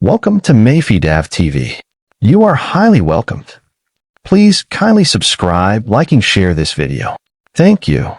Welcome to Mayfidav TV. You are highly welcomed. Please kindly subscribe, like, and share this video. Thank you.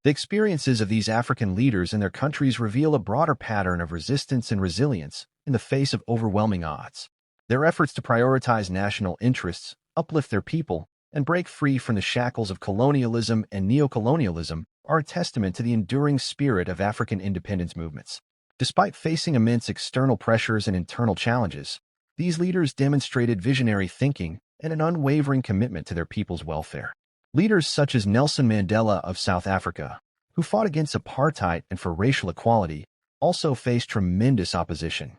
The experiences of these African leaders and their countries reveal a broader pattern of resistance and resilience in the face of overwhelming odds. Their efforts to prioritize national interests, uplift their people, and break free from the shackles of colonialism and neocolonialism are a testament to the enduring spirit of African independence movements. Despite facing immense external pressures and internal challenges, these leaders demonstrated visionary thinking and an unwavering commitment to their people's welfare. Leaders such as Nelson Mandela of South Africa, who fought against apartheid and for racial equality, also faced tremendous opposition.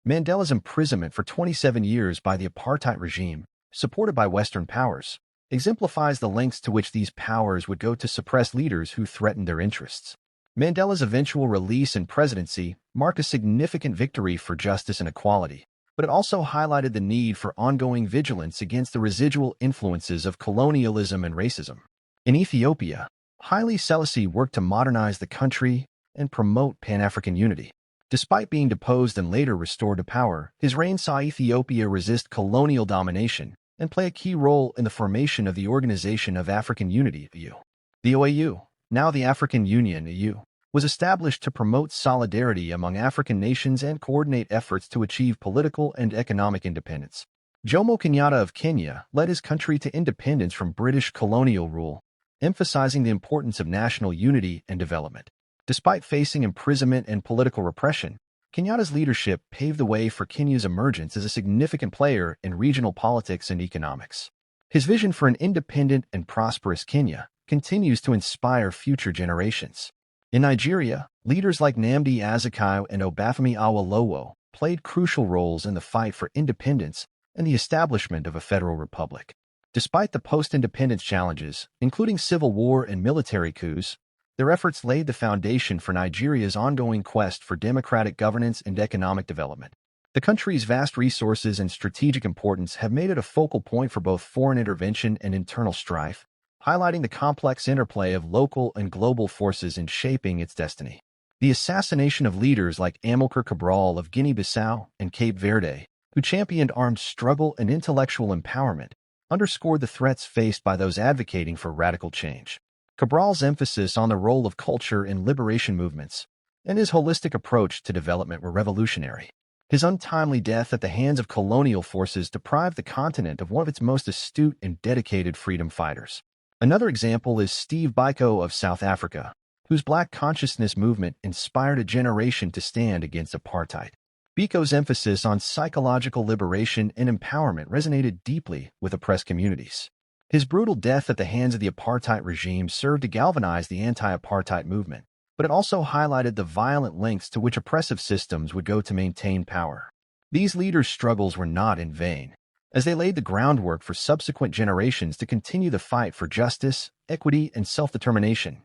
Mandela's imprisonment for 27 years by the apartheid regime, supported by Western powers, exemplifies the lengths to which these powers would go to suppress leaders who threatened their interests. Mandela's eventual release and presidency marked a significant victory for justice and equality, but it also highlighted the need for ongoing vigilance against the residual influences of colonialism and racism. In Ethiopia, Haile Selassie worked to modernize the country and promote Pan-African unity. Despite being deposed and later restored to power, his reign saw Ethiopia resist colonial domination and play a key role in the formation of the Organization of African Unity, (AU). The OAU, now the African Union (AU), was established to promote solidarity among African nations and coordinate efforts to achieve political and economic independence. Jomo Kenyatta of Kenya led his country to independence from British colonial rule, emphasizing the importance of national unity and development. Despite facing imprisonment and political repression, Kenyatta's leadership paved the way for Kenya's emergence as a significant player in regional politics and economics. His vision for an independent and prosperous Kenya continues to inspire future generations. In Nigeria, leaders like Nnamdi Azikiwe and Obafemi Awolowo played crucial roles in the fight for independence and the establishment of a federal republic. Despite the post-independence challenges, including civil war and military coups, their efforts laid the foundation for Nigeria's ongoing quest for democratic governance and economic development. The country's vast resources and strategic importance have made it a focal point for both foreign intervention and internal strife, highlighting the complex interplay of local and global forces in shaping its destiny. The assassination of leaders like Amilcar Cabral of Guinea-Bissau and Cape Verde, who championed armed struggle and intellectual empowerment, underscored the threats faced by those advocating for radical change. Cabral's emphasis on the role of culture in liberation movements and his holistic approach to development were revolutionary. His untimely death at the hands of colonial forces deprived the continent of one of its most astute and dedicated freedom fighters. Another example is Steve Biko of South Africa, whose Black consciousness movement inspired a generation to stand against apartheid. Biko's emphasis on psychological liberation and empowerment resonated deeply with oppressed communities. His brutal death at the hands of the apartheid regime served to galvanize the anti-apartheid movement, but it also highlighted the violent lengths to which oppressive systems would go to maintain power. These leaders' struggles were not in vain, as they laid the groundwork for subsequent generations to continue the fight for justice, equity, and self-determination.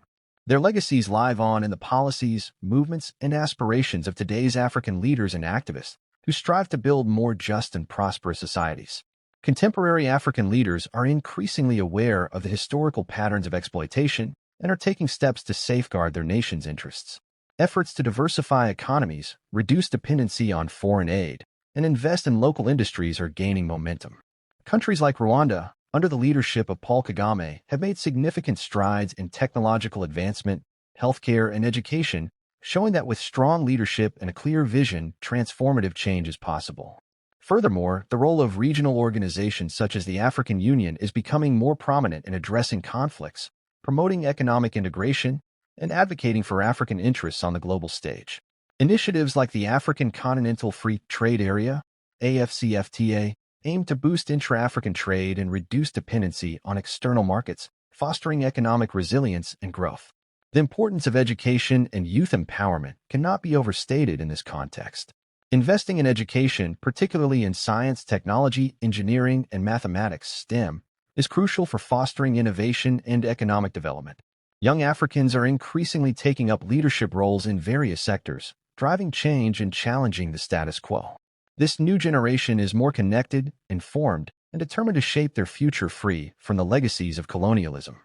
Their legacies live on in the policies, movements, and aspirations of today's African leaders and activists who strive to build more just and prosperous societies. Contemporary African leaders are increasingly aware of the historical patterns of exploitation and are taking steps to safeguard their nation's interests. Efforts to diversify economies, reduce dependency on foreign aid, and invest in local industries are gaining momentum. Countries like Rwanda, under the leadership of Paul Kagame, have made significant strides in technological advancement, healthcare, and education, showing that with strong leadership and a clear vision, transformative change is possible. Furthermore, the role of regional organizations such as the African Union is becoming more prominent in addressing conflicts, promoting economic integration, and advocating for African interests on the global stage. Initiatives like the African Continental Free Trade Area, AfCFTA, aim to boost intra-African trade and reduce dependency on external markets, fostering economic resilience and growth. The importance of education and youth empowerment cannot be overstated in this context. Investing in education, particularly in science, technology, engineering, and mathematics (STEM), is crucial for fostering innovation and economic development. Young Africans are increasingly taking up leadership roles in various sectors, driving change and challenging the status quo. This new generation is more connected, informed, and determined to shape their future free from the legacies of colonialism.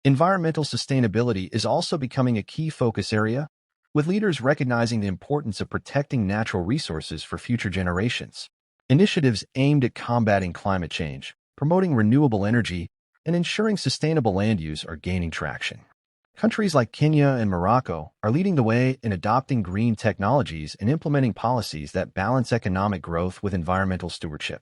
Environmental sustainability is also becoming a key focus area, with leaders recognizing the importance of protecting natural resources for future generations. Initiatives aimed at combating climate change, promoting renewable energy, and ensuring sustainable land use are gaining traction. Countries like Kenya and Morocco are leading the way in adopting green technologies and implementing policies that balance economic growth with environmental stewardship.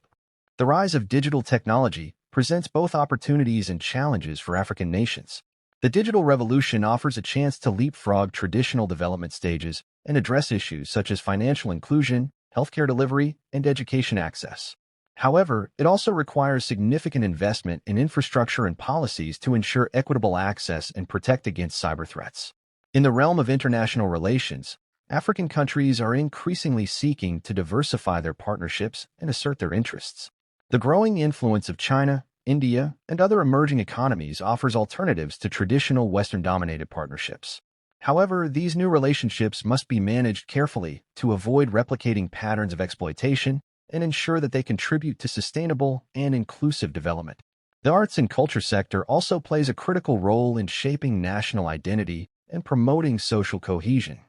The rise of digital technology presents both opportunities and challenges for African nations. The digital revolution offers a chance to leapfrog traditional development stages and address issues such as financial inclusion, healthcare delivery, and education access. However, it also requires significant investment in infrastructure and policies to ensure equitable access and protect against cyber threats. In the realm of international relations, African countries are increasingly seeking to diversify their partnerships and assert their interests. The growing influence of China, India, and other emerging economies offers alternatives to traditional Western-dominated partnerships. However, these new relationships must be managed carefully to avoid replicating patterns of exploitation and ensure that they contribute to sustainable and inclusive development. The arts and culture sector also plays a critical role in shaping national identity and promoting social cohesion.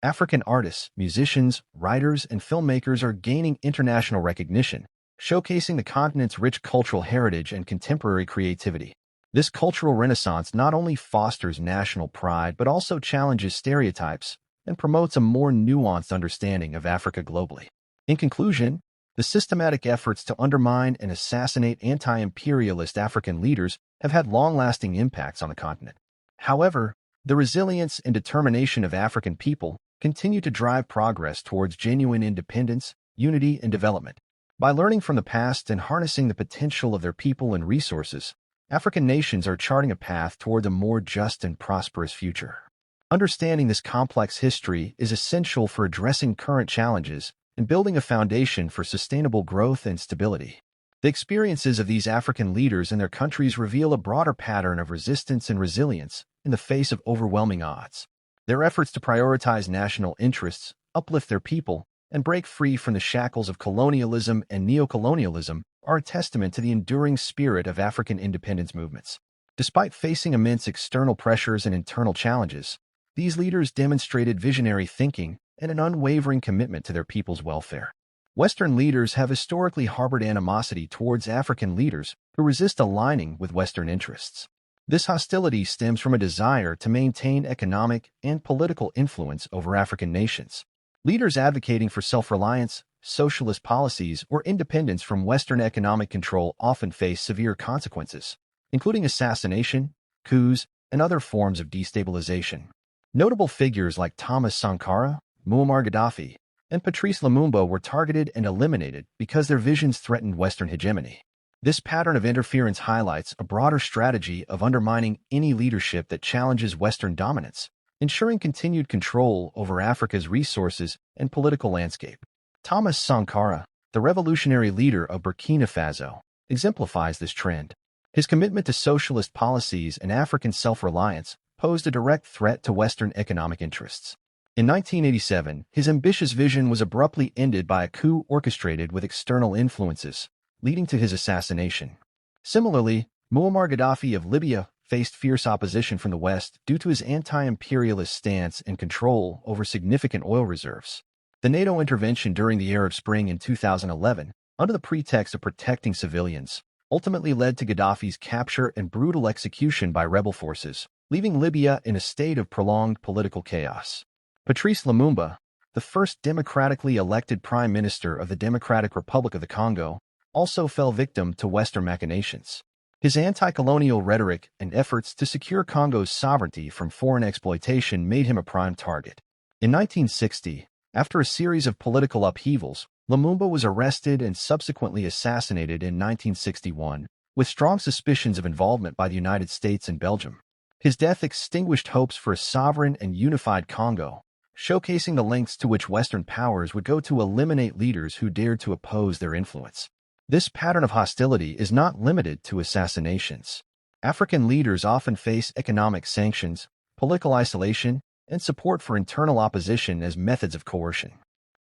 African artists, musicians, writers, and filmmakers are gaining international recognition, showcasing the continent's rich cultural heritage and contemporary creativity. This cultural renaissance not only fosters national pride but also challenges stereotypes and promotes a more nuanced understanding of Africa globally. In conclusion, the systematic efforts to undermine and assassinate anti-imperialist African leaders have had long-lasting impacts on the continent. However, the resilience and determination of African people continue to drive progress towards genuine independence, unity, and development. By learning from the past and harnessing the potential of their people and resources, African nations are charting a path toward a more just and prosperous future. Understanding this complex history is essential for addressing current challenges and building a foundation for sustainable growth and stability. The experiences of these African leaders and their countries reveal a broader pattern of resistance and resilience in the face of overwhelming odds. Their efforts to prioritize national interests, uplift their people, and break free from the shackles of colonialism and neocolonialism are a testament to the enduring spirit of African independence movements. Despite facing immense external pressures and internal challenges, these leaders demonstrated visionary thinking and an unwavering commitment to their people's welfare. Western leaders have historically harbored animosity towards African leaders who resist aligning with Western interests. This hostility stems from a desire to maintain economic and political influence over African nations. Leaders advocating for self-reliance, socialist policies, or independence from Western economic control often face severe consequences, including assassination, coups, and other forms of destabilization. Notable figures like Thomas Sankara, Muammar Gaddafi, and Patrice Lumumba were targeted and eliminated because their visions threatened Western hegemony. This pattern of interference highlights a broader strategy of undermining any leadership that challenges Western dominance, ensuring continued control over Africa's resources and political landscape. Thomas Sankara, the revolutionary leader of Burkina Faso, exemplifies this trend. His commitment to socialist policies and African self-reliance posed a direct threat to Western economic interests. In 1987, his ambitious vision was abruptly ended by a coup orchestrated with external influences, leading to his assassination. Similarly, Muammar Gaddafi of Libya faced fierce opposition from the West due to his anti-imperialist stance and control over significant oil reserves. The NATO intervention during the Arab Spring in 2011, under the pretext of protecting civilians, ultimately led to Gaddafi's capture and brutal execution by rebel forces, leaving Libya in a state of prolonged political chaos. Patrice Lumumba, the first democratically elected prime minister of the Democratic Republic of the Congo, also fell victim to Western machinations. His anti-colonial rhetoric and efforts to secure Congo's sovereignty from foreign exploitation made him a prime target. In 1960, after a series of political upheavals, Lumumba was arrested and subsequently assassinated in 1961, with strong suspicions of involvement by the United States and Belgium. His death extinguished hopes for a sovereign and unified Congo, showcasing the lengths to which Western powers would go to eliminate leaders who dared to oppose their influence. This pattern of hostility is not limited to assassinations. African leaders often face economic sanctions, political isolation, and support for internal opposition as methods of coercion.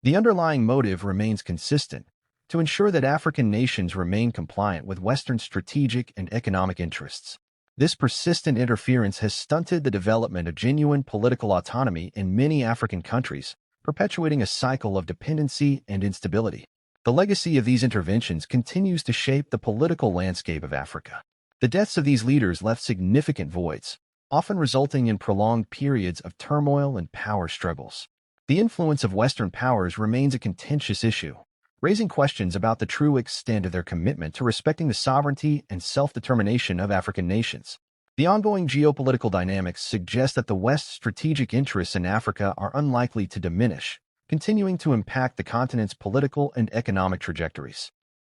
The underlying motive remains consistent: to ensure that African nations remain compliant with Western strategic and economic interests. This persistent interference has stunted the development of genuine political autonomy in many African countries, perpetuating a cycle of dependency and instability. The legacy of these interventions continues to shape the political landscape of Africa. The deaths of these leaders left significant voids, often resulting in prolonged periods of turmoil and power struggles. The influence of Western powers remains a contentious issue, raising questions about the true extent of their commitment to respecting the sovereignty and self-determination of African nations. The ongoing geopolitical dynamics suggest that the West's strategic interests in Africa are unlikely to diminish, continuing to impact the continent's political and economic trajectories.